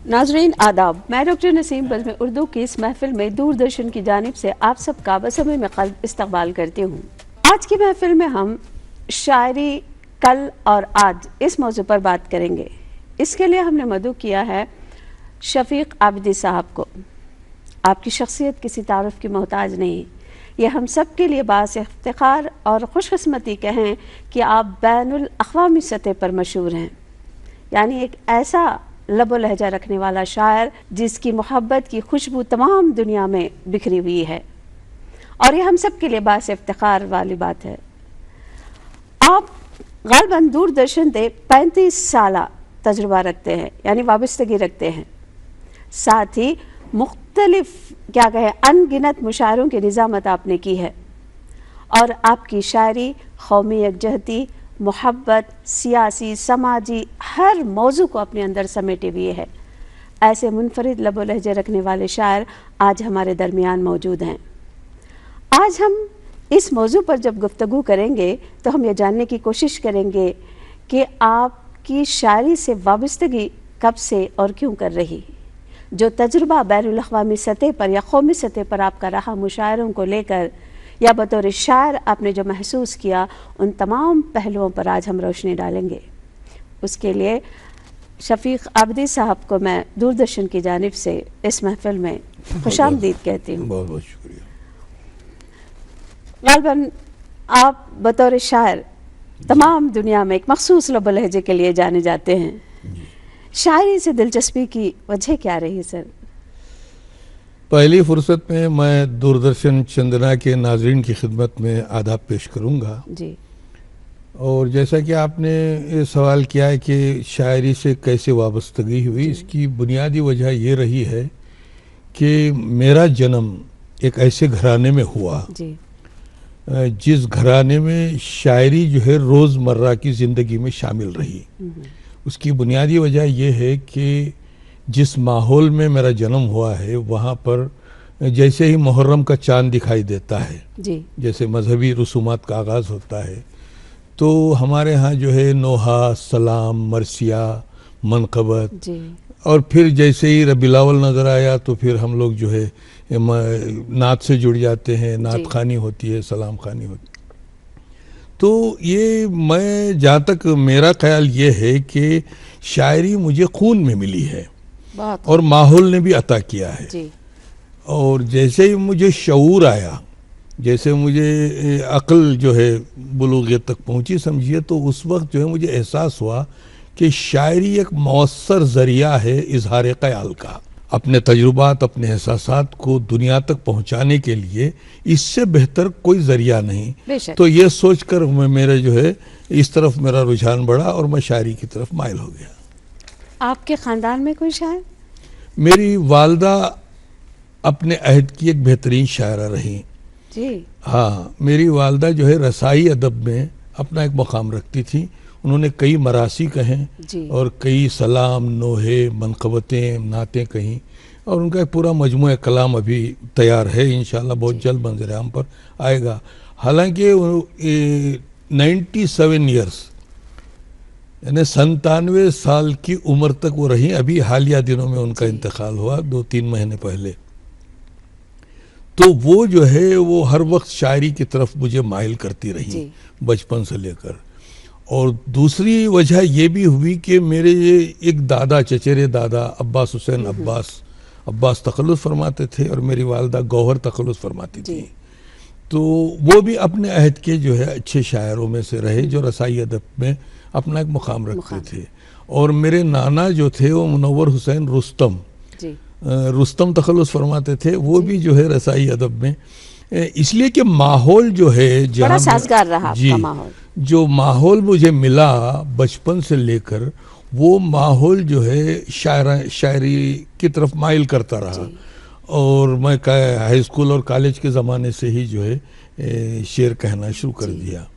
नाजरीन आदाब, मैं डॉक्टर नसीम बज़्म उर्दू की इस महफिल में दूरदर्शन की जानिब से आप सबका बसमे में क़ल्ब इस्तक़बाल करती हूँ। आज की महफिल में हम शायरी कल और आज इस मौजू पर बात करेंगे। इसके लिए हमने मदऊ किया है शफीक आबिदी साहब को। आपकी शख्सियत किसी तारुफ की मोहताज नहीं, ये हम सब के लिए बास इफ्तिखार और खुशकिस्मती कहें कि आप बैनुल अक़वामी सतह पर मशहूर हैं। यानी एक ऐसा लबो लहजा रखने वाला शायर जिसकी मोहब्बत की खुशबू तमाम दुनिया में बिखरी हुई है, और ये हम सब के लिए बास इफ्तिखार वाली बात है। आप ग़ालिबन दूरदर्शन से 35 साल तजुर्बा रखते हैं, यानी वाबस्तगी रखते हैं। साथ ही मुख्तलिफ क्या कहें अनगिनत मुशायरों की निज़ामत आपने की है, और आपकी शायरी कौमी यकजहती, मोहब्बत, सियासी, समाजी हर मौजू को अपने अंदर समेटे हुए है। ऐसे मुनफरिद लबो लहजे रखने वाले शायर आज हमारे दरमियान मौजूद हैं। आज हम इस मौजू पर जब गुफ्तगू करेंगे तो हम ये जानने की कोशिश करेंगे कि आपकी शायरी से वाबस्तगी कब से और क्यों कर रही। जो तजुर्बा बैनुल अक़वामी सतह पर या कौमी सतह पर आपका रहा मुशायरों को लेकर, या बतौर शायर आपने जो महसूस किया, उन तमाम पहलुओं पर आज हम रोशनी डालेंगे। उसके लिए शफीक आबिदी साहब को मैं दूरदर्शन की जानिब से इस महफिल में खुशामदीद कहती हूँ। बहुत बहुत शुक्रिया। ग़ालिबन आप बतौर शायर तमाम दुनिया में एक मखसूस लबो लहजे के लिए जाने जाते हैं। शायरी से दिलचस्पी की वजह क्या रही सर? पहली फुर्सत में मैं दूरदर्शन चंदना के नाजरीन की खिदमत में आदाब पेश करूंगा जी। और जैसा कि आपने ये सवाल किया है कि शायरी से कैसे वाबस्तगी हुई, इसकी बुनियादी वजह ये रही है कि मेरा जन्म एक ऐसे घराने में हुआ जी। जिस घराने में शायरी जो है रोज़मर्रा की ज़िंदगी में शामिल रही। उसकी बुनियादी वजह यह है कि जिस माहौल में मेरा जन्म हुआ है वहाँ पर जैसे ही मुहर्रम का चाँद दिखाई देता है जी। जैसे मजहबी रसूमात का आगाज़ होता है, तो हमारे यहाँ जो है नोहा, सलाम, मरसिया, मनक़बत, और फिर जैसे ही रबीउल अव्वल नज़र आया तो फिर हम लोग जो है नात से जुड़ जाते हैं, नात खानी होती है, सलाम खानी होती है। तो ये मैं जहाँ तक मेरा ख्याल ये है कि शायरी मुझे खून में मिली है और माहौल ने भी अता किया है जी। और जैसे ही मुझे शऊर आया, जैसे मुझे अक्ल जो है बुलूगियत तक पहुंची समझिए, तो उस वक्त जो है मुझे एहसास हुआ कि शायरी एक मौसर ज़रिया है इजहार ख्याल का, अपने तजुर्बात, अपने एहसासात को दुनिया तक पहुंचाने के लिए इससे बेहतर कोई ज़रिया नहीं। तो ये सोचकर मैं मेरे जो है इस तरफ मेरा रुझान बढ़ा और मैं शायरी की तरफ माइल हो गया। आपके ख़ानदान में कोई शायर? मेरी वालदा अपने अहद की एक बेहतरीन शायरा रही जी। हाँ, मेरी वालदा जो है रसाई अदब में अपना एक मकाम रखती थी। उन्होंने कई मरासी कहें और कई सलाम, नोहे, मनक़बतें, नातें कहीं, और उनका एक पूरा मजमूआ कलाम अभी तैयार है, इंशाअल्लाह बहुत जल्द मंज़र-ए-आम पर आएगा। हालांकि 97 ईयर्स यानी 97 साल की उम्र तक वो रही। अभी हालिया दिनों में उनका इंतकाल हुआ 2-3 महीने पहले। तो वो जो है वो हर वक्त शायरी की तरफ मुझे माइल करती रही बचपन से लेकर। और दूसरी वजह ये भी हुई कि मेरे एक दादा, चचेरे दादा अब्बास हुसैन अब्बास तखल्लुस फरमाते थे और मेरी वालदा गौहर तखल्लुस फरमाती थी। तो वो भी अपने अहद के जो है अच्छे शायरों में से रहे जो रसाई अदब में अपना एक मुकाम रखते थे। और मेरे नाना जो थे वो मुनव्वर हुसैन रुस्तम तखल्लुस फरमाते थे, वो भी जो है रसाई अदब में, इसलिए कि माहौल जो है बड़ा साजगार रहा आपका माहौल। जो माहौल मुझे मिला बचपन से लेकर, वो माहौल जो है शायरी की तरफ माइल करता रहा। और मैं हाई स्कूल और कॉलेज के ज़माने से ही जो है शेर कहना शुरू कर दिया।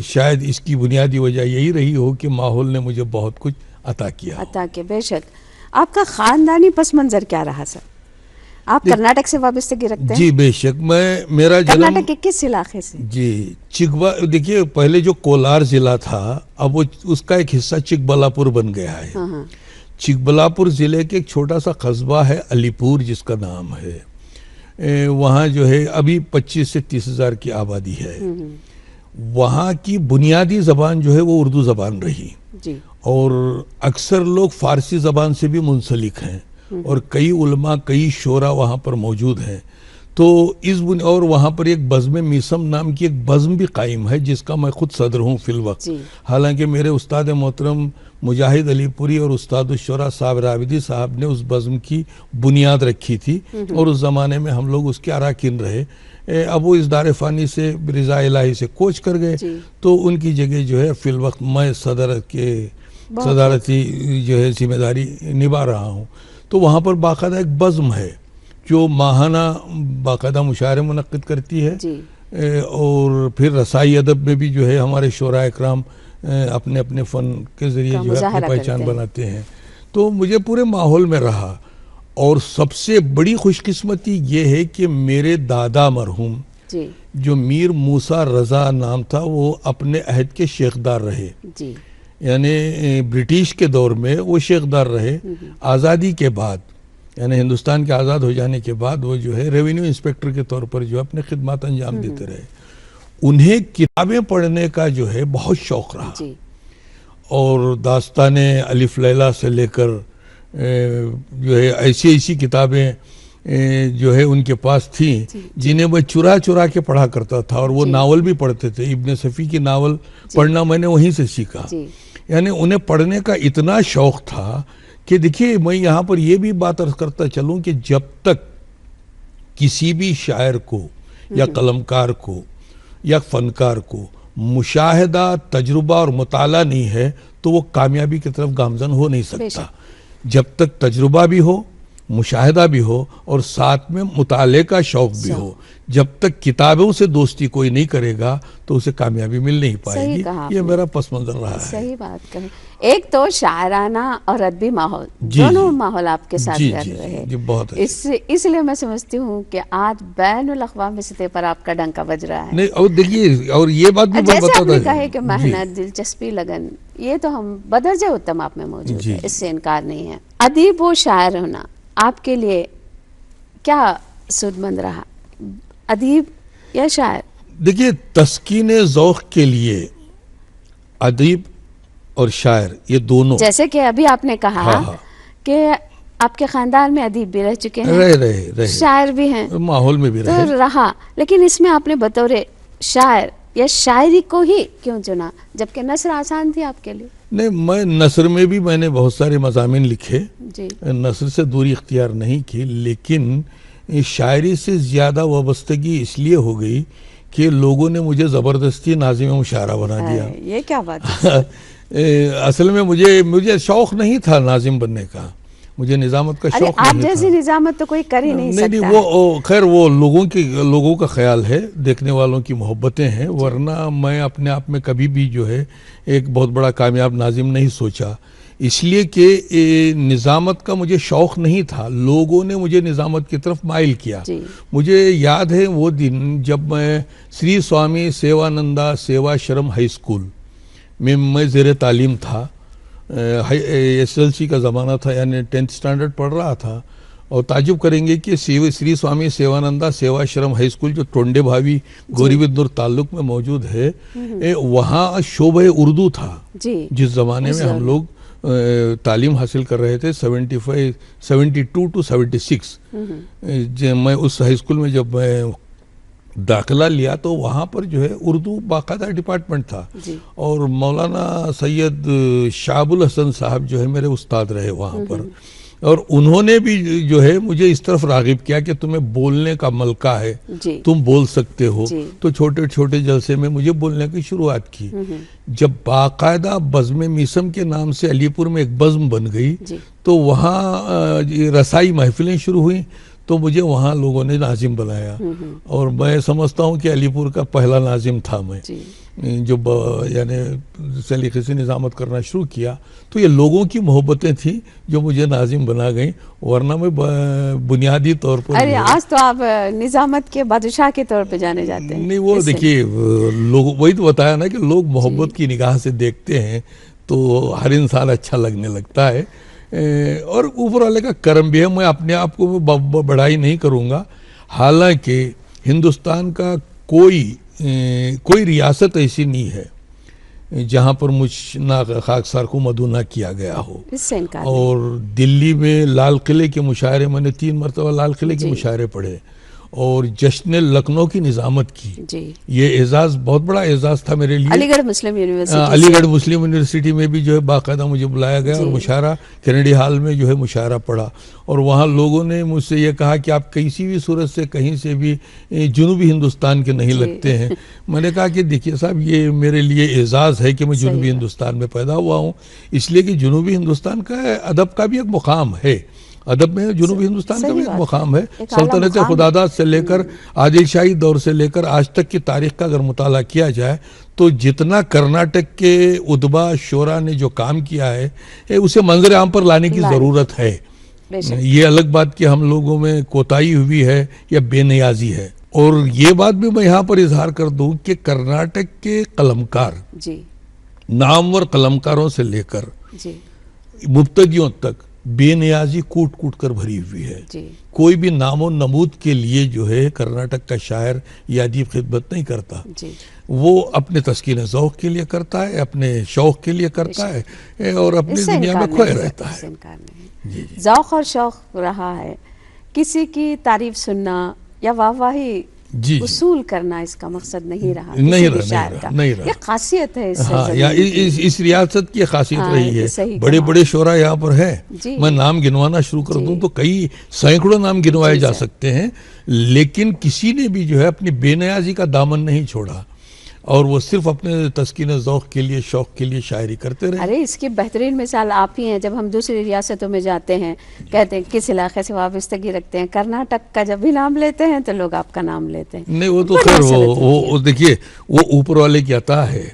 शायद इसकी बुनियादी वजह यही रही हो कि माहौल ने मुझे बहुत कुछ अता किया। बेशक। आपका ख़ानदानी पस मंज़र क्या रहा सर? आप कर्नाटक से वाबस्तगी रखते हैं? जी बेशक। मेरा जन्म कर्नाटक के किस इलाके से? जी, चिकबा, देखिए पहले जो कोलार ज़िला था अब वो उसका एक हिस्सा चिकबल्लापुर बन गया है। चिकबलापुर ज़िले के एक छोटा सा कस्बा है अलीपुर जिसका नाम है। वहाँ जो है अभी 25 से 30 हज़ार की आबादी है। वहाँ की बुनियादी ज़बान जो है वो उर्दू ज़बान रही जी। और अक्सर लोग फ़ारसी ज़बान से भी मुंसलिक हैं और कई उलमा कई शोरा वहाँ पर मौजूद हैं। तो और वहाँ पर एक बज़्म मीसम नाम की एक बज़्म भी कायम है जिसका मैं खुद सदर हूँ फिल वक्त। हालांकि मेरे उस्ताद मोहतरम मुजाहिद अलीपुरी और उस्ताद शुरा साहब राबिदी साहब ने उस बज़्म की बुनियाद रखी थी और उस ज़माने में हम लोग उसके अराकिन रहे। अब वो इस दार फ़ानी से रिज़ा इलाही से कोच कर गए, तो उनकी जगह जो है फिल वक्त मैं सदारती जो है जिम्मेदारी निभा रहा हूँ। तो वहाँ पर बाकायदा एक बज़्म है जो माहाना बाकायदा मुशायरे मुनक्किद करती है और फिर रसाई अदब में भी जो है हमारे शोरा इकराम अपने अपने फ़न के ज़रिए जो है अपनी पहचान बनाते हैं। तो मुझे पूरे माहौल में रहा और सबसे बड़ी खुशकिस्मती ये है कि मेरे दादा मरहूम जो मीर मूसा रज़ा नाम था वो अपने अहद के शेखदार रहे, यानी ब्रिटिश के दौर में वो शेखदार रहे। आज़ादी के बाद यानी हिंदुस्तान के आज़ाद हो जाने के बाद वो जो है रेवेन्यू इंस्पेक्टर के तौर पर जो अपने खिदमत अंजाम देते रहे। उन्हें किताबें पढ़ने का जो है बहुत शौक़ रहा और दास्ताने अलिफ लैला से लेकर जो है ऐसी ऐसी किताबें जो है उनके पास थी जिन्हें मैं चुरा चुरा के पढ़ा करता था और वो नावल भी पढ़ते थे। इब्न सफ़ी की नावल पढ़ना मैंने वहीं से सीखा। यानी उन्हें पढ़ने का इतना शौक़ था कि देखिए मैं यहाँ पर ये भी बात अर्ज़ करता चलूँ कि जब तक किसी भी शायर को या कलमकार को या फ़नकार को मुशाहिदा तजुर्बा और मुताला नहीं है तो वो कामयाबी की तरफ गामज़न हो नहीं सकता। जब तक तजुर्बा भी हो, मुशाहिदा भी हो और साथ में मुताले का शौक़ भी हो, जब तक किताबों से दोस्ती कोई नहीं करेगा तो उसे कामयाबी मिल नहीं पाएगी। ये मेरा पस मंज़र रहा है। सही बात कही। एक तो शायराना और अदबी माहौल दोनों माहौल आपके साथ कर रहे हैं, इसलिए मैं समझती हूँ कि आज बैनुल अक़वामी सतह पर आपका डंका बज रहा है। नहीं और देखिए और ये बात भी जैसे आपने कहा कि मेहनत, दिलचस्पी, लगन, ये तो हम बदरजे उत्तम आप में मौजूद है, इससे इनकार नहीं है। अदीब व शायर होना आपके लिए क्या सुदमंद रहा, अदीब या शायर? देखिए तस्कीन ज़ौक़ के लिए अदीब और शायर ये दोनों, जैसे कि अभी आपने कहा कि आपके खानदान में अदीब भी रह चुके हैं, रहे शायर भी हैं, माहौल में भी रहा, लेकिन इसमें आपने बतौर शायर या शायरी को ही क्यों चुना जबकि नस्र आसान थी आपके लिए? नहीं, मैं नस्र में भी मैंने बहुत सारे मज़ामिन लिखे, नस्र से दूरी इख्तियार नहीं की, लेकिन शायरी से ज़्यादा वाबस्तगी इसलिए हो गई कि लोगों ने मुझे ज़बरदस्ती नाज़िम मुशायरा बना दिया। ये क्या बात है? असल में मुझे शौक़ नहीं था नाज़िम बनने का, मुझे निज़ामत का शौक़ आप जैसी निज़ामत तो कोई कर ही नहीं सकता। नहीं वो खैर वो लोगों का ख्याल है, देखने वालों की मोहब्बतें हैं, वरना मैं अपने आप में कभी भी जो है एक बहुत बड़ा कामयाब नाज़िम नहीं सोचा, इसलिए कि निज़ामत का मुझे शौक़ नहीं था, लोगों ने मुझे निज़ामत की तरफ माइल किया। मुझे याद है वो दिन जब मैं श्री स्वामी सेवानंदा सेवाश्रम हाई स्कूल में मैं ज़ेर तालीम था, SLC का ज़माना था, यानी 10th स्टैंडर्ड पढ़ रहा था, और ताजुब करेंगे कि श्री स्वामी सेवानंदा सेवाश्रम हाई स्कूल जो टोंडे भावी गोरीबिदनूर ताल्लुक में मौजूद है, वहाँ शोबे उर्दू था जिस ज़माने में हम लोग तालीम हासिल कर रहे थे 72 to 76। मैं उस हाई स्कूल में जब मैं दाखिला लिया तो वहाँ पर जो है उर्दू बाकायदा डिपार्टमेंट था और मौलाना सैयद शाहबुल हसन साहब जो है मेरे उस्ताद रहे वहाँ पर, और उन्होंने भी जो है मुझे इस तरफ रागिब किया कि तुम्हें बोलने का मलका है, तुम बोल सकते हो। तो छोटे छोटे जलसे में मुझे बोलने की शुरुआत की। जब बाकायदा बज़्म मीसम के नाम से अलीपुर में एक बज़्म बन गई तो वहाँ रसाई महफिलें शुरू हुई, तो मुझे वहाँ लोगों ने नाजिम बनाया और मैं समझता हूँ कि अलीपुर का पहला नाजिम था मैं, जो यानी सलीके से निज़ामत करना शुरू किया। तो ये लोगों की मोहब्बतें थी जो मुझे नाजिम बना गई, वरना मैं बुनियादी तौर पर अरे आज तो आप निज़ामत के बादशाह के तौर पे जाने जाते हैं। नहीं वो देखिए लोग वही तो बताया ना कि लोग मोहब्बत की निगाह से देखते हैं तो हर इंसान अच्छा लगने लगता है। और ऊपर वाले का करम भी है। मैं अपने आप को बढ़ाई नहीं करूँगा। हालांकि हिंदुस्तान का कोई रियासत ऐसी नहीं है जहाँ पर मुझ ना खाकसार को मधु ना किया गया हो। इससे इनकार और दिल्ली में लाल किले के मुशायरे, मैंने 3 मरतबा लाल किले के मुशायरे पढ़े और जश्न लखनऊ की निज़ामत की जी। ये एजाज़ बहुत बड़ा एजाज़ था मेरे लिए। अलीगढ़ मुस्लिम यूनिवर्सिटी, अलीगढ़ मुस्लिम यूनिवर्सिटी में भी जो है बाकायदा मुझे बुलाया गया और मुशायरा कैनेडी हॉल में जो है मुशायरा पढ़ा और वहाँ लोगों ने मुझसे ये कहा कि आप किसी भी सूरत से कहीं से भी जुनूबी हिंदुस्तान के नहीं लगते हैं। मैंने कहा कि देखिए साहब, ये मेरे लिए एजाज़ है कि मैं जुनूबी हिंदुस्तान में पैदा हुआ हूँ, इसलिए कि जुनूबी हिंदुस्तान का अदब का भी एक मुकाम है। अदब में जुनूबी हिंदुस्तान का भी एक मुकाम है। सल्तनत खुदादाद से लेकर आदिल शाही दौर से लेकर आज तक की तारीख का अगर मुताला किया जाए तो जितना कर्नाटक के उदबा शोरा ने जो काम किया है उसे मंजर आम पर लाने की ज़रूरत है। ये अलग बात कि हम लोगों में कोताही हुई है या बेनियाजी है। और ये बात भी मैं यहाँ पर इजहार कर दूँ कि कर्नाटक के कलमकार, नामवर कलमकारों से लेकर मुब्तदियों तक बेनियाजी कूट कूट कर भरी हुई है। कोई भी नामो नमूद के लिए जो है कर्नाटक का शायर या अदीब खिदमत नहीं करता। वो अपने तस्कीन ज़ौक़ के लिए करता है, अपने शौक़ के लिए करता है और अपनी दुनिया में खोए रहता है। ज़ौक़ और शौक़ रहा है, किसी की तारीफ सुनना या वाहवाही उसूल करना इसका मकसद नहीं रहा। नहीं रहा। ये खासियत है इस रियासत की खासियत रही है। बड़े बड़े शोरा यहाँ पर है। मैं नाम गिनवाना शुरू कर दूं तो कई सैकड़ों नाम गिनवाए जा सकते हैं, लेकिन किसी ने भी जो है अपनी बेनियाजी का दामन नहीं छोड़ा और वो सिर्फ अपने तस्कीन ज़ौक़ के लिए, शौक़ के लिए शायरी करते रहे। अरे इसकी बेहतरीन मिसाल आप ही हैं। जब हम दूसरी रियासतों में जाते हैं, कहते हैं किस इलाके से वाबस्तगी रखते हैं, कर्नाटक का जब भी नाम लेते हैं तो लोग आपका नाम लेते हैं। नहीं, वो तो खैर वो देखिए वो ऊपर वाले की अता है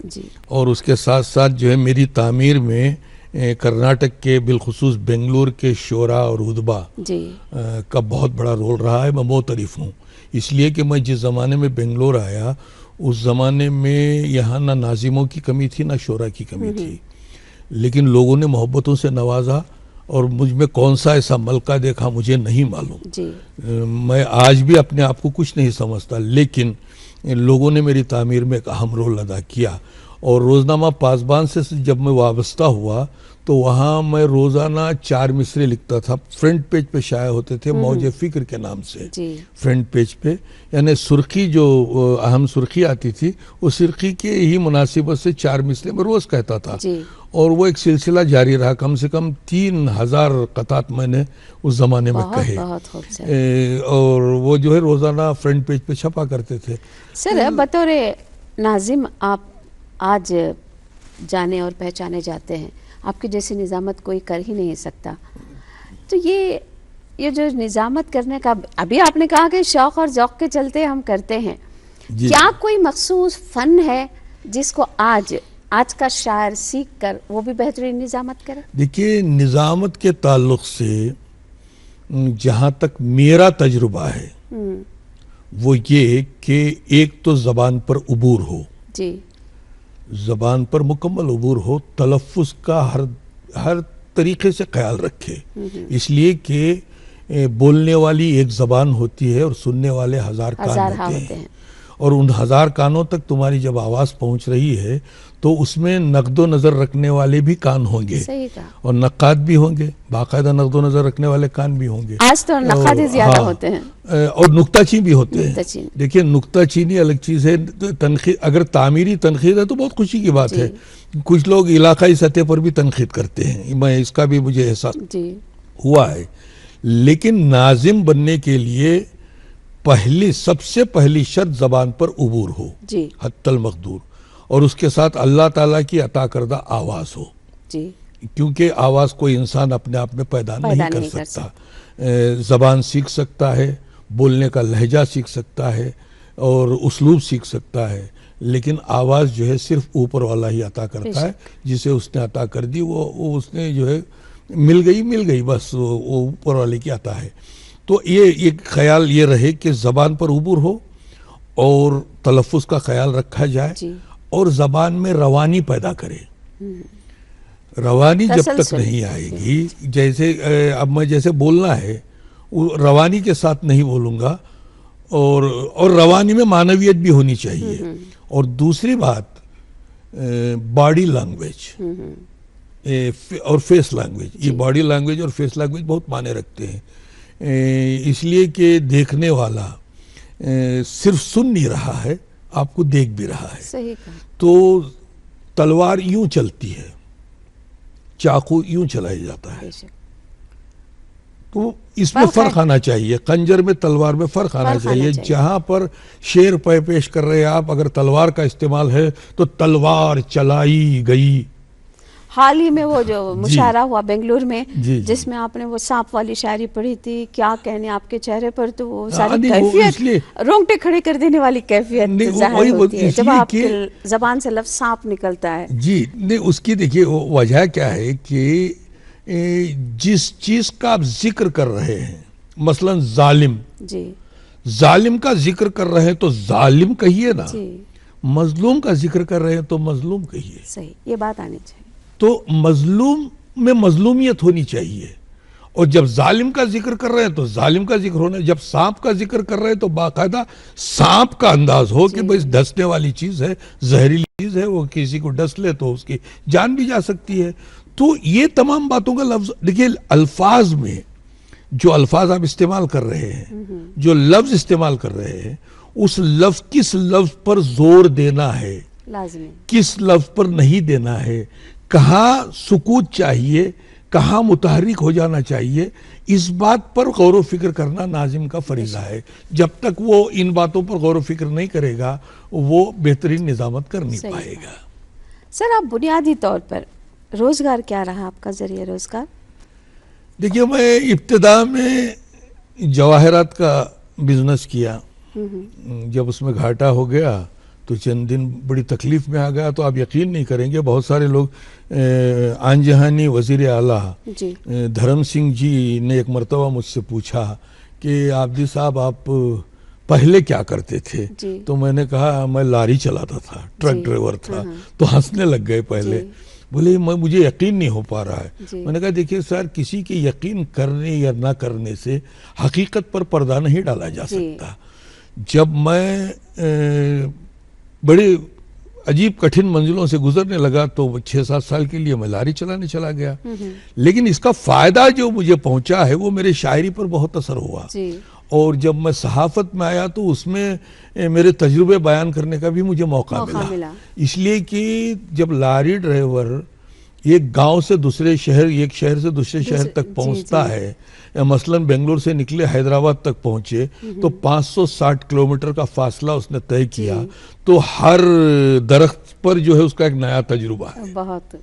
और उसके साथ साथ जो है मेरी तामीर में कर्नाटक के बिलखुसूस बेंगलुरु के शोरा और उदबा का बहुत बड़ा रोल रहा है। मैं मोतरफ हूँ इसलिए कि मैं जिस ज़माने में बेंगलुरु आया उस ज़माने में यहाँ ना नाजिमों की कमी थी ना शोरा की कमी थी, लेकिन लोगों ने मोहब्बतों से नवाजा और मुझ में कौन सा ऐसा मलका देखा मुझे नहीं मालूम। मैं आज भी अपने आप को कुछ नहीं समझता, लेकिन लोगों ने मेरी तामीर में एक अहम रोल अदा किया। और रोज़नामा पासबान से जब मैं वाबस्ता हुआ तो वहाँ मैं रोज़ाना 4 मिसरे लिखता था। फ्रंट पेज पे शाया होते थे मौजे फ़िक्र के नाम से। फ्रंट पेज पे यानी सुर्खी, जो अहम सुर्खी आती थी उस सुर्खी के ही मुनासिबत से 4 मिसरे मैं रोज़ कहता था और वो एक सिलसिला जारी रहा। कम से कम 3000 क़तात मैंने उस ज़माने में कहे और वो जो है रोज़ाना फ्रंट पेज पे छपा करते थे। सर, बतौर नाजिम आप आज जाने और पहचाने जाते हैं, आपकी जैसी निज़ामत कोई कर ही नहीं सकता। तो ये जो निज़ामत करने का अभी आपने कहा कि शौक़ और ज़ौक़ के चलते हम करते हैं, क्या कोई मखसूस फ़न है जिसको आज का शायर सीख कर वो भी बेहतरीन निज़ामत करे? देखिए, निज़ामत के ताल्लुक़ से जहाँ तक मेरा तजुर्बा है वो ये कि एक तो ज़बान पर उबूर हो, ज़बान पर मुकम्मल उबूर हो, तलफ़्फ़ुज़ का हर तरीक़े से ख्याल रखे, इसलिए कि बोलने वाली एक ज़बान होती है और सुनने वाले 1000 कान होते हैं और उन 1000 कानों तक तुम्हारी जब आवाज़ पहुंच रही है तो उसमें नक़्दो नज़र रखने वाले भी कान होंगे और नक़ाद भी होंगे, बाकायदा नक़्दो नज़र रखने वाले कान भी होंगे। आज तो नक़ाद ज़्यादा होते हैं और नुक्ताचीन भी होते हैं। देखिए, नुक्ताचीनी अलग चीज़ है। तनक़ीद, अगर तामीरी तनक़ीद है तो बहुत खुशी की बात है। कुछ लोग इलाक़ाई सतह पर भी तनक़ीद करते हैं, मैं इसका भी मुझे एहसास हुआ है। लेकिन नाजिम बनने के लिए सबसे पहली शर्त ज़बान पर उबूर हो, हत्तल मक़दूर, और उसके साथ अल्लाह ताला की अता करदा आवाज़ हो, क्योंकि आवाज़ कोई इंसान अपने आप में पैदा नहीं कर सकता। ज़बान सीख सकता है, बोलने का लहजा सीख सकता है और उस्लूब सीख सकता है, लेकिन आवाज़ जो है सिर्फ ऊपर वाला ही अता करता है। जिसे उसने अता कर दी वो उसने जो है मिल गई, बस वो ऊपर वाले की अता है। तो ये ख्याल ये रहे कि ज़बान पर उबूर हो और तलफ़्फ़ुज़ का ख्याल रखा जाए और ज़बान में रवानी पैदा करे। रवानी जब तक तसलसल। नहीं आएगी, जैसे अब मैं जैसे बोलना है वो रवानी के साथ नहीं बोलूँगा, और रवानी में मानवियत भी होनी चाहिए। और दूसरी बात, बॉडी लैंग्वेज और फेस लैंग्वेज, ये बॉडी लैंग्वेज और फेस लैंग्वेज बहुत मायने रखते हैं, इसलिए कि देखने वाला सिर्फ सुन नहीं रहा है, आपको देख भी रहा है। सही कहा। तो तलवार यूं चलती है, चाकू यूं चलाया जाता है, बेशक। तो इसमें फर्क आना चाहिए, खंजर में तलवार में फर्क आना चाहिए। जहां पर शेर पे पेश कर रहे हैं आप, अगर तलवार का इस्तेमाल है तो तलवार चलाई गई। हाल ही में वो जो मुशायरा हुआ बेंगलुरु में, जिसमें आपने वो सांप वाली शायरी पढ़ी थी, क्या कहने आपके चेहरे पर, तो वो सारी कैफियत, रोंगटे खड़े कर देने वाली कैफियत ज़ाहिर होती है जब आपकी ज़बान से लफ्ज़ सांप निकलता है। जी नहीं, उसकी देखिए वजह क्या है कि जिस चीज का आप जिक्र कर रहे हैं, मसलन जालिम, जी, जालिम का जिक्र कर रहे हैं तो जालिम कहिए ना, मजलूम का जिक्र कर रहे हैं तो मजलूम कहिए। सही, ये बात आनी चाहिए। तो मजलूम में मजलूमियत होनी चाहिए, और जब जालिम का जिक्र कर रहे हैं तो जालिम का जिक्र होना, जब सांप का जिक्र कर रहे हैं तो बाकायदा सांप का अंदाज हो कि भाई डसने वाली चीज है, जहरीली चीज है, वो किसी को डस ले तो उसकी जान भी जा सकती है। तो ये तमाम बातों का लफ्ज, देखिए अल्फाज में जो अल्फाज आप इस्तेमाल कर रहे हैं, जो लफ्ज इस्तेमाल कर रहे हैं, उस लफ्ज, किस लफ्ज पर जोर देना है, लाज़मी, किस लफ्ज पर नहीं देना है, कहाँ सुकूत चाहिए, कहाँ मुतहरिक हो जाना चाहिए, इस बात पर गौर व फिक्र करना नाजिम का फरीज़ा है। जब तक वो इन बातों पर गौर व फिक्र नहीं करेगा, वो बेहतरीन निज़ामत कर नहीं पाएगा। सर, आप बुनियादी तौर पर रोजगार क्या रहा आपका जरिए रोजगार? देखिए, मैं इब्तिदा में जवाहरात का बिजनेस किया, जब उसमें घाटा हो गया तो चंद दिन बड़ी तकलीफ में आ गया। तो आप यकीन नहीं करेंगे, बहुत सारे लोग, आनजहानी वजीर आला धर्म सिंह जी ने एक मरतबा मुझसे पूछा कि आबदी साहब आप पहले क्या करते थे? तो मैंने कहा मैं लारी चलाता था, ट्रक ड्राइवर था। तो हंसने लग गए पहले, बोले मुझे यकीन नहीं हो पा रहा है। मैंने कहा देखिए सर, किसी के यकीन करने या ना करने से हकीकत पर पर्दा नहीं डाला जा सकता। जब मैं बड़े अजीब कठिन मंजिलों से गुजरने लगा तो 6-7 साल के लिए मैं लारी चलाने चला गया, लेकिन इसका फायदा जो मुझे पहुंचा है वो मेरे शायरी पर बहुत असर हुआ। और जब मैं सहाफत में आया तो उसमें मेरे तजुर्बे बयान करने का भी मुझे मौका मिला। इसलिए कि जब लारी ड्राइवर एक गांव से दूसरे शहर, एक शहर से दूसरे शहर तक पहुंचता है, मसलन बेंगलोर से निकले हैदराबाद तक पहुंचे तो 560 किलोमीटर का फासला उसने तय किया, तो हर दरख्त पर जो है उसका एक नया तजुर्बा है, बहुत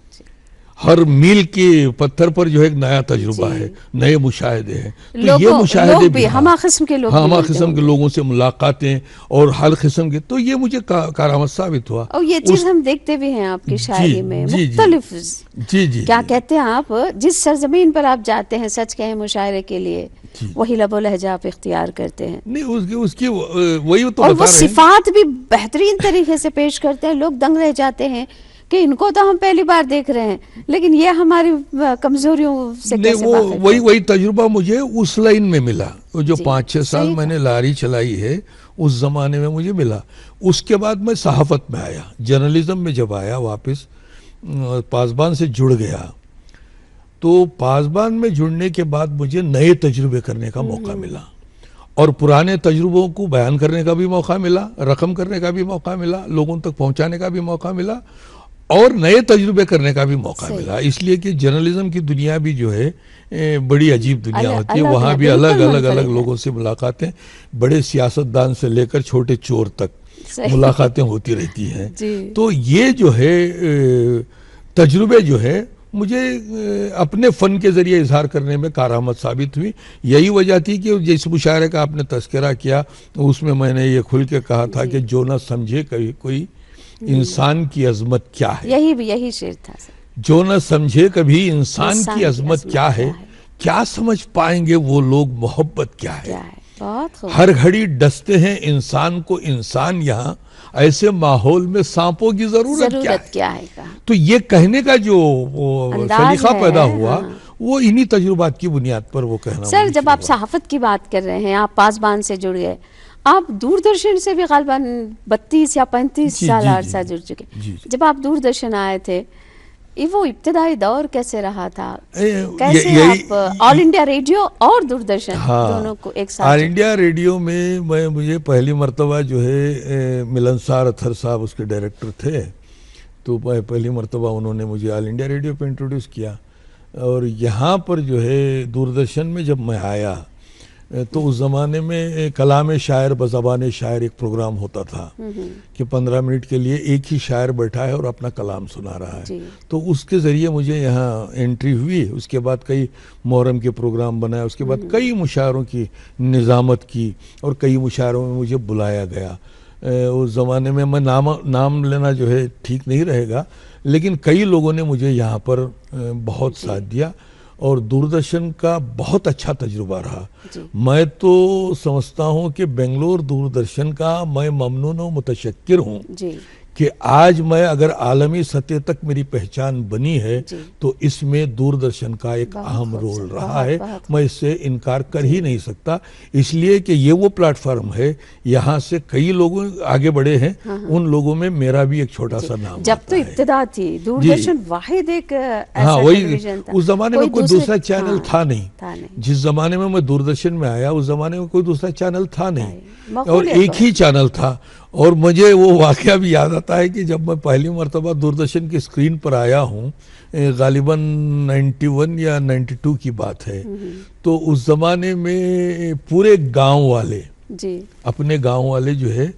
हर मील के पत्थर पर जो है एक नया तजुर्बा है, नए मुशाहिदे हैं। तो ये मुशाहिदे भी हमा किस्म के लोगों से मुलाकातें और हर किस्म के, तो ये मुझे कारामद साबित हुआ। और ये चीज हम देखते भी हैं आपकी शायरी में, मुख्तलिफ, जी क्या कहते हैं आप, जिस सरजमीन पर आप जाते हैं, सच कहें मुशायरे के लिए, वही लबो लहजा आप इख्तियार करते हैं। नहीं, उसकी वही तो, और वो सिफात भी बेहतरीन तरीके से पेश करते हैं, लोग दंग रह जाते हैं कि इनको तो हम पहली बार देख रहे हैं, लेकिन ये हमारी कमजोरियों से कैसे नहीं, वही तजुर्बा मुझे उस लाइन में मिला, जो 5-6 साल मैंने लारी चलाई है उस जमाने में मुझे मिला। उसके बाद मैं सहाफत में आया, जर्नलिज्म में जब आया वापस, पासबान से जुड़ गया, तो पासबान में जुड़ने के बाद मुझे नए तजुर्बे करने का मौका मिला, और पुराने तजुर्बों को बयान करने का भी मौका मिला, रकम करने का भी मौका मिला, लोगों तक पहुंचाने का भी मौका मिला, और नए तजुर्बे करने का भी मौका मिला। इसलिए कि जर्नलिज्म की दुनिया भी जो है बड़ी अजीब दुनिया होती है, वहाँ भी अलग अलग लोगों से मुलाकातें, बड़े सियासतदान से लेकर छोटे चोर तक मुलाकातें होती रहती हैं। तो ये जो है तजुर्बे जो है मुझे अपने फ़न के ज़रिए इजहार करने में कारामद साबित हुई। यही वजह थी कि जिस मुशायरे का आपने तस्करा किया उसमें मैंने ये खुल के कहा था कि जो ना समझे कभी कोई इंसान की अजमत क्या है, यही शेर था सर। जो न समझे कभी इंसान की अजमत क्या है, क्या समझ पाएंगे वो लोग मोहब्बत क्या है। बहुत खूब। हर घड़ी डसते हैं इंसान को इंसान, यहाँ ऐसे माहौल में सांपों की जरूरत क्या है? कहा। तो ये कहने का जो वो सलीका पैदा हुआ, हाँ। वो इन्हीं तजुर्बात की बुनियाद पर वो कहना। सर, जब आप सहाफत की बात कर रहे हैं, आप पासबान से जुड़ गए, आप दूरदर्शन से भी ग़ालिबन 32 या 35 साल अरसा जुड़ चुके। जब आप दूरदर्शन आए थे, वो इब्तिदाई दौर कैसे रहा था? कैसे आप ऑल इंडिया रेडियो और दूरदर्शन दोनों को एक साथ? ऑल इंडिया रेडियो में मुझे पहली मर्तबा जो है मिलनसार अथर साहब उसके डायरेक्टर थे, तो पहली मर्तबा उन्होंने मुझे ऑल इंडिया रेडियो पे इंट्रोड्यूस किया। और यहाँ पर जो है दूरदर्शन में जब मैं आया तो उस ज़माने में कलाम शायर बज़बान शायर एक प्रोग्राम होता था कि 15 मिनट के लिए एक ही शायर बैठा है और अपना कलाम सुना रहा है। तो उसके ज़रिए मुझे यहाँ एंट्री हुई। उसके बाद कई मुहर्रम के प्रोग्राम बनाए, उसके बाद कई मुशायरों की निज़ामत की और कई मुशायरों में मुझे बुलाया गया। उस ज़माने में मैं नाम लेना जो है ठीक नहीं रहेगा, लेकिन कई लोगों ने मुझे यहाँ पर बहुत साथ दिया और दूरदर्शन का बहुत अच्छा तजुर्बा रहा। मैं तो समझता हूँ कि बेंगलोर दूरदर्शन का मैं ममनून और मुतशक्किर हूँ कि आज मैं अगर आलमी सतह तक मेरी पहचान बनी है तो इसमें दूरदर्शन का एक अहम रोल रहा है। मैं इससे इनकार कर ही नहीं सकता, इसलिए कि ये वो प्लेटफॉर्म है, यहाँ से कई लोग आगे बढ़े हैं। उन लोगों में मेरा भी एक छोटा सा नाम जब तो इब्तिदा थी दूरदर्शन वाहिद एक ऐसा टेलीविजन था। उस जमाने में कोई दूसरा चैनल था नहीं। जिस जमाने में मैं दूरदर्शन में आया उस जमाने में कोई दूसरा चैनल था नहीं और एक ही चैनल था। और मुझे वो वाक़या भी याद आता है कि जब मैं पहली मर्तबा दूरदर्शन की स्क्रीन पर आया हूँ, गालिबन 91 या 92 की बात है, तो उस ज़माने में पूरे गांव वाले अपने गांव वाले जो है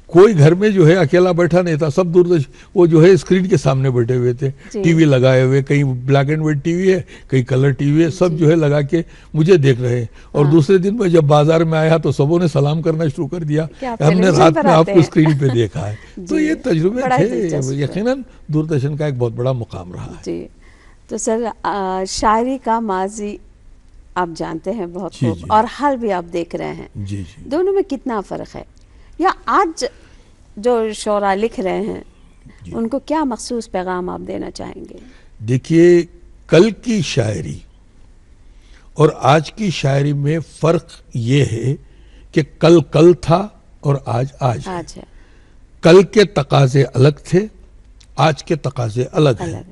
कोई घर में जो है अकेला बैठा नहीं था, सब दूरदर्शन वो जो है स्क्रीन के सामने बैठे हुए थे, टीवी लगाए हुए, कहीं ब्लैक एंड व्हाइट टीवी है, कहीं कलर टीवी है, सब जो है लगा के मुझे देख रहे हैं। और दूसरे दिन मैं जब बाजार में आया तो सबों ने सलाम करना शुरू कर दिया, हमने रात में आपको स्क्रीन पे देखा है। तो ये तजुर्बे थे, यकीनन दूरदर्शन का एक बहुत बड़ा मुकाम रहा है। तो सर, शायरी का माजी आप जानते हैं बहुत खूब और हाल भी आप देख रहे हैं, दोनों में कितना फ़र्क है, या आज जो शोरा लिख रहे हैं उनको क्या मखसूस पैगाम आप देना चाहेंगे? देखिए, कल की शायरी और आज की शायरी में फ़र्क ये है कि कल था और आज है। कल के तकाजे अलग थे, आज के तकाजे अलग हैं।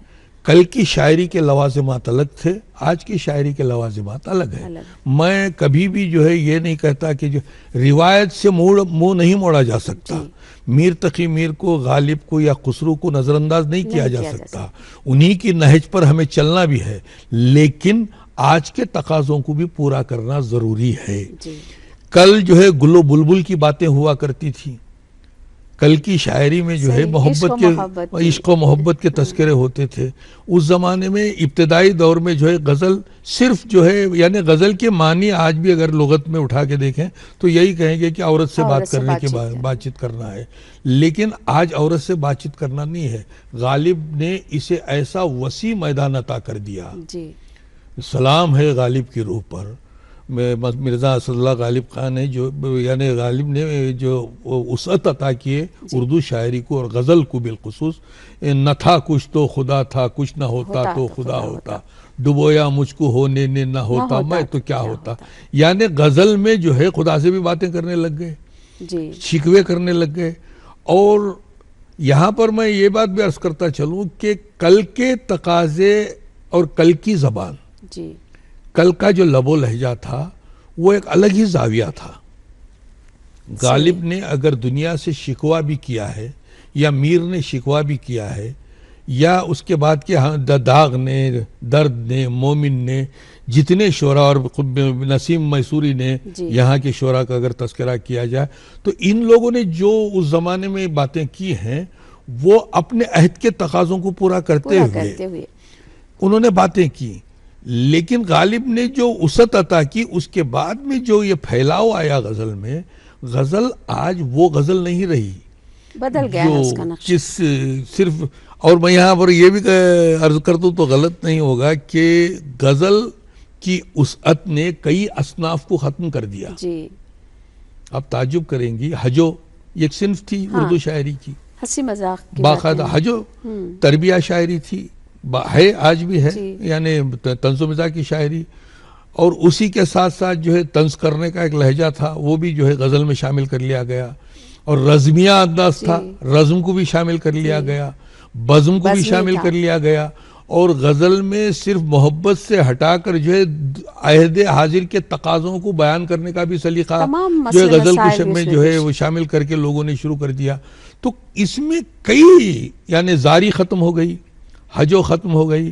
कल की शायरी के लवाजिमात अलग थे, आज की शायरी के लवाजिमात अलग है। मैं कभी भी जो है ये नहीं कहता कि जो रिवायत से मुंह नहीं मोड़ा जा सकता। मीर तकी मीर को, गालिब को या खुसरू को नज़रअंदाज नहीं किया जा सकता। उन्हीं की नहज पर हमें चलना भी है, लेकिन आज के तकाज़ों को भी पूरा करना ज़रूरी है। कल जो है गुल्लो बुलबुल की बातें हुआ करती थी, कल की शायरी में जो है इश्क व मोहब्बत के तस्करे होते थे। उस ज़माने में इब्तिदाई दौर में जो है गज़ल सिर्फ जो है, यानी गज़ल के मानी आज भी अगर लुगत में उठा के देखें तो यही कहेंगे कि औरत से बात करने के बाद बातचीत करना है, लेकिन आज औरत से बातचीत करना नहीं है। गालिब ने इसे ऐसा वसी मैदान अता कर दिया। सलाम है गालिब की रूह पर। मिर्ज़ा असदुल्लाह गालिब खान है जो, यानी गालिब ने जो वसअत अता किए उर्दू शायरी को और गज़ल को बिलखुसूस। न था कुछ तो खुदा था, कुछ न होता तो खुदा होता, डुबोया मुझको होने ने न होता मैं तो क्या होता। यानी गज़ल में जो है खुदा से भी बातें करने लग गए, शिकवे करने लग गए। और यहाँ पर मैं ये बात भी अर्ज़ करता चलूँ कि कल के तकाज़े और कल की ज़बान, कल का जो लबो लहजा था वो एक अलग ही जाविया था। गालिब ने अगर दुनिया से शिकवा भी किया है या मीर ने शिकवा भी किया है या उसके बाद के दाग ने, दर्द ने, मोमिन ने, जितने शोरा और नसीम मैसूरी ने, यहाँ के शोरा का अगर तस्करा किया जाए तो इन लोगों ने जो उस ज़माने में बातें की हैं वो अपने अहद के तकाज़ों को पूरा करते हुए उन्होंने बातें की। लेकिन गालिब ने जो उसत अता की उसके बाद में जो ये फैलाव आया गज़ल में, गज़ल आज वो गज़ल नहीं रही, बदल गया है उसका नक्शा। सिर्फ, और मैं यहाँ पर ये भी अर्ज कर दूँ तो गलत नहीं होगा कि गज़ल कि वसअत ने कई असनाफ को ख़त्म कर दिया। जी। आप ताजुब करेंगी, हजो एक सिन्फ थी उर्दू शायरी की, हंसी मजाक की बाकायदा हजो तरबिया शायरी थी, है आज भी है, यानी तंज़ो मिज़ाह की शायरी। और उसी के साथ साथ जो है तंज करने का एक लहजा था, वो भी जो है गज़ल में शामिल कर लिया गया। और रज़मिया अंदाज था, रज़म को भी शामिल कर लिया गया, बज़म को भी शामिल कर लिया गया। और गज़ल में सिर्फ मोहब्बत से हटाकर जो है अहद हाजिर के तकाज़ों को बयान करने का भी सलीका जो है गज़ल के में जो है वो शामिल करके लोगों ने शुरू कर दिया। तो इसमें कई, यानी जारी ख़त्म हो गई, हजो ख़त्म हो गई,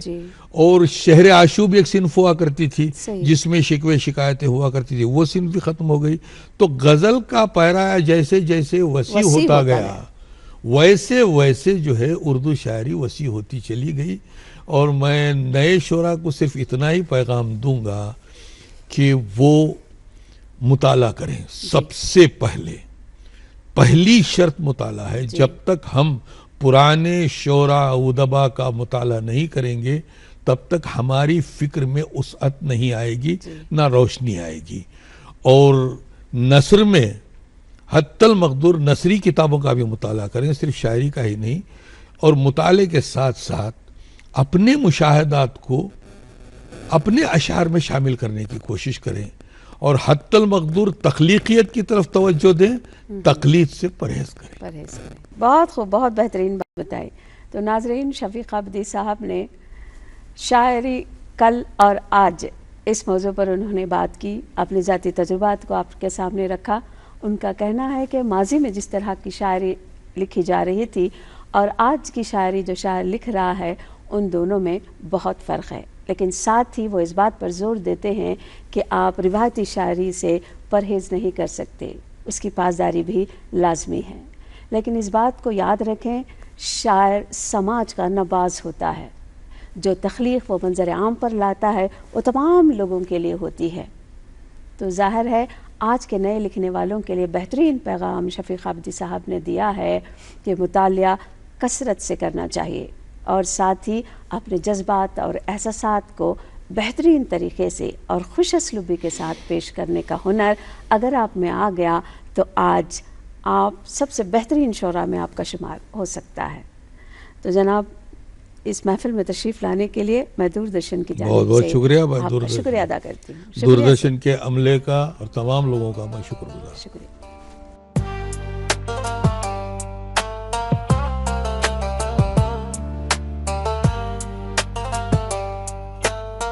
और शहर आशू भी एक सिन्फ हुआ करती थी जिसमें शिकवे शिकायतें हुआ करती थी, वो सिन्फ भी ख़त्म हो गई। तो गज़ल का पैरा जैसे जैसे वसी होता गया, वैसे वैसे जो है उर्दू शायरी वसी होती चली गई। और मैं नए शोरा को सिर्फ इतना ही पैगाम दूंगा कि वो मुताला करें। सबसे पहली शर्त मुताला है। जब तक हम पुराने शोरा उदबा का मुताला नहीं करेंगे तब तक हमारी फिक्र में वसअत नहीं आएगी, ना रोशनी आएगी। और नस्र में हत्तल मक़दूर नसरी किताबों का भी मुताला करें, सिर्फ शायरी का ही नहीं। और मुताले के साथ साथ अपने मुशाहदात को अपने अशार में शामिल करने की कोशिश करें। और हत्तल मक़दूर तख्लीकियत की तरफ तवज्जो दें, तकलीद से परहेज करें। बहुत खूब, बहुत बेहतरीन बात बताई। तो नाज़रीन, शफ़ीक़ आबिदी साहब ने शायरी कल और आज इस मौजू पर उन्होंने बात की, अपने ज़ाती तजुर्बात को आपके सामने रखा। उनका कहना है कि माजी में जिस तरह की शायरी लिखी जा रही थी और आज की शायरी जो शायर लिख रहा है, उन दोनों में बहुत फ़र्क है। लेकिन साथ ही वो इस बात पर जोर देते हैं कि आप रिवायती शायरी से परहेज़ नहीं कर सकते, उसकी पासदारी भी लाजमी है। लेकिन इस बात को याद रखें, शायर समाज का नबाज होता है। जो तख्लीक़ वो मंज़र आम पर लाता है वो तमाम लोगों के लिए होती है। तो ज़ाहिर है आज के नए लिखने वालों के लिए बेहतरीन पैगाम शफ़ीक़ आबिदी साहब ने दिया है कि मुतालिया कसरत से करना चाहिए और साथ ही अपने जज्बात और एहसासात को बेहतरीन तरीके से और खुश असलूबी के साथ पेश करने का हुनर अगर आप में आ गया तो आज आप सबसे बेहतरीन शोरा में आपका शुमार हो सकता है। तो जनाब, इस महफिल में तशरीफ़ लाने के लिए मैं दूरदर्शन की जानिब से बहुत शुक्रिया अदा करती हूँ। दूरदर्शन के अमले का और तमाम लोगों का मैं शुक्रगुजार। शुक्रिया।